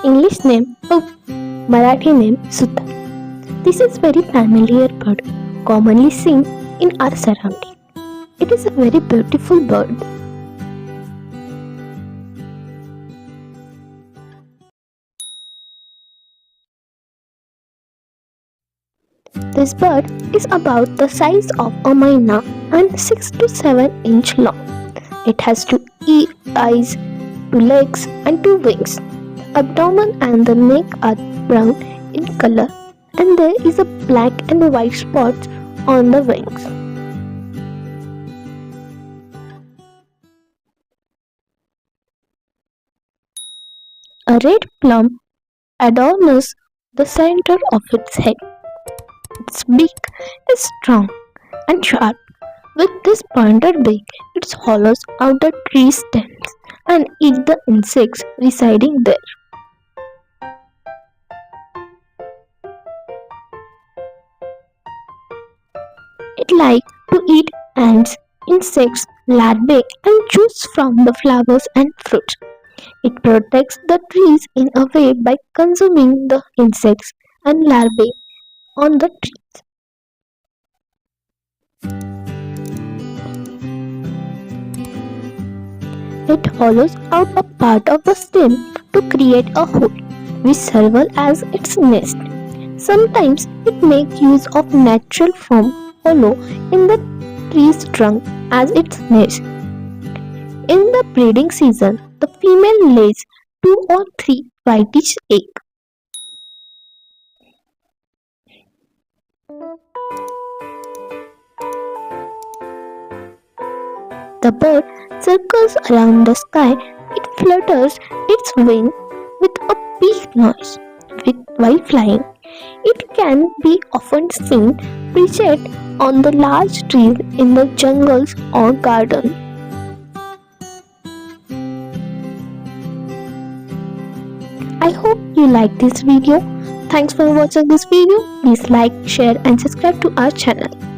English name Hoopoe, Marathi name Suta. This is very familiar bird, commonly seen in our surrounding. It is a very beautiful bird. This bird is about the size of a myna and 6 to 7 inch long. It has two eyes, two legs and two wings. The abdomen and the neck are brown in color and there is a black and white spots on the wings. A red plum adorns the center of its head. Its beak is strong and sharp. With this pointed beak, it hollows out the tree stems and eats the insects residing there. It likes to eat ants, insects, larvae, and juice from the flowers and fruits. It protects the trees in a way by consuming the insects and larvae on the trees. It hollows out a part of the stem to create a hole, which serves as its nest. Sometimes it makes use of natural foam hollow in the tree's trunk as its nest. In the breeding season, the female lays 2 or 3 whitish eggs. The bird circles around the sky. It flutters its wing with a beak noise while flying. It can be often seen perched on the large trees in the jungles or gardens. I hope you like this video. Thanks for watching this video. Please like, share and subscribe to our channel.